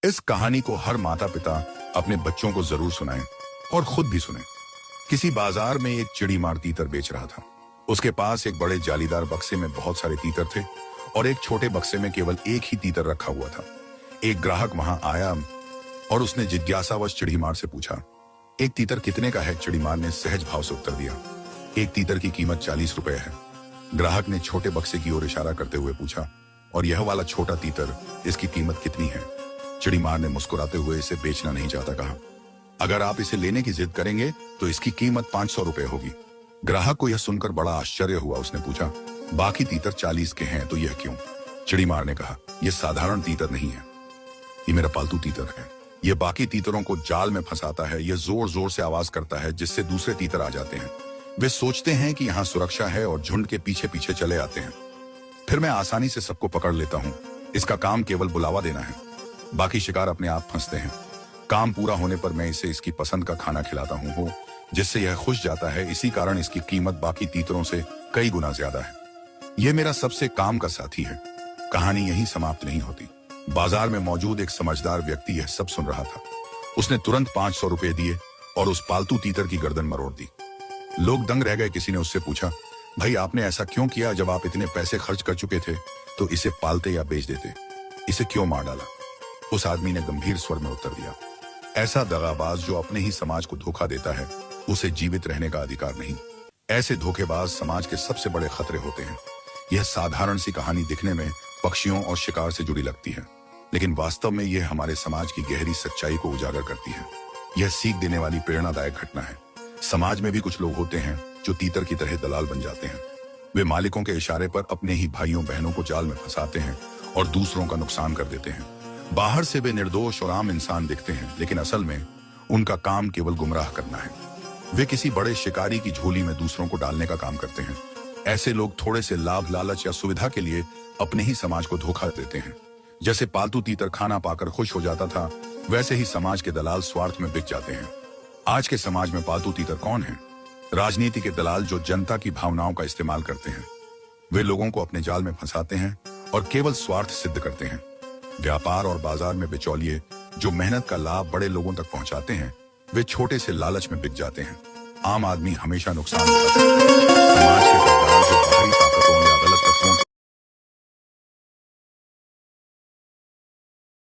इस कहानी को हर माता पिता अपने बच्चों को जरूर सुनाएं और खुद भी सुने। किसी बाजार में एक चिड़ी मार तीतर बेच रहा था। उसके पास एक बड़े जालीदार बक्से में बहुत सारे तीतर थे और एक छोटे बक्से में केवल एक ही तीतर रखा हुआ था। एक ग्राहक वहां आया और उसने जिज्ञासावश चिड़ीमार से पूछा, एक तीतर कितने का है? चिड़ीमार ने सहज भाव से उत्तर दिया, एक तीतर की कीमत 40 रुपए है। ग्राहक ने छोटे बक्से की ओर इशारा करते हुए पूछा, और यह वाला छोटा तीतर, इसकी कीमत कितनी है? चिड़ीमार ने मुस्कुराते हुए इसे बेचना नहीं चाहता कहा, अगर आप इसे लेने की जिद करेंगे तो इसकी कीमत 500 रुपए होगी। ग्राहक को यह सुनकर बड़ा आश्चर्य हुआ। उसने पूछा, बाकी तीतर 40 के हैं तो यह क्यों? चिड़ीमार ने कहा, यह साधारण तीतर नहीं है, ये मेरा पालतू तीतर है। यह बाकी तीतरों को जाल में फंसाता है। यह जोर जोर से आवाज करता है जिससे दूसरे तीतर आ जाते हैं। वे सोचते हैं कि यहाँ सुरक्षा है और झुंड के पीछे पीछे चले आते हैं। फिर मैं आसानी से सबको पकड़ लेता हूँ। इसका काम केवल बुलावा देना है, बाकी शिकार अपने आप फंसते हैं। काम पूरा होने पर मैं इसे इसकी पसंद का खाना खिलाता हूँ जिससे यह खुश जाता है। इसी कारण इसकी कीमत बाकी तीतरों से कई गुना ज्यादा है। यह मेरा सबसे काम का साथी है। कहानी यहीं समाप्त नहीं होती। बाजार में मौजूद एक समझदार व्यक्ति यह सब सुन रहा था। उसने तुरंत 500 रुपए दिए और उस पालतू तीतर की गर्दन मरोड़ दी। लोग दंग रह गए। किसी ने उससे पूछा, भाई आपने ऐसा क्यों किया? जब आप इतने पैसे खर्च कर चुके थे तो इसे पालते या बेच देते, इसे क्यों मार डाला? उस आदमी ने गंभीर स्वर में उत्तर दिया, ऐसा दगाबाज जो अपने ही समाज को धोखा देता है, उसे जीवित रहने का अधिकार नहीं। ऐसे धोखेबाज समाज के सबसे बड़े खतरे होते हैं। यह साधारण सी कहानी दिखने में पक्षियों और शिकार से जुड़ी लगती है, लेकिन वास्तव में यह हमारे समाज की गहरी सच्चाई को उजागर करती है। यह सीख देने वाली प्रेरणादायक घटना है। समाज में भी कुछ लोग होते हैं जो तीतर की तरह दलाल बन जाते हैं। वे मालिकों के इशारे पर अपने ही भाइयों बहनों को जाल में फंसाते हैं और दूसरों का नुकसान कर देते हैं। बाहर से वे निर्दोष और आम इंसान दिखते हैं, लेकिन असल में उनका काम केवल गुमराह करना है। वे किसी बड़े शिकारी की झोली में दूसरों को डालने का काम करते हैं। ऐसे लोग थोड़े से लाभ, लालच या सुविधा के लिए अपने ही समाज को धोखा देते हैं। जैसे पालतू तीतर खाना पाकर खुश हो जाता था, वैसे ही समाज के दलाल स्वार्थ में बिक जाते हैं। आज के समाज में पालतू तीतर कौन है? राजनीति के दलाल जो जनता की भावनाओं का इस्तेमाल करते हैं। वे लोगों को अपने जाल में फंसाते हैं और केवल स्वार्थ सिद्ध करते हैं। व्यापार और बाजार में बिचौलिए जो मेहनत का लाभ बड़े लोगों तक पहुंचाते हैं, वे छोटे से लालच में बिक जाते हैं। आम आदमी हमेशा नुकसान उठाता है। समाज के गद्दार जो बाहरी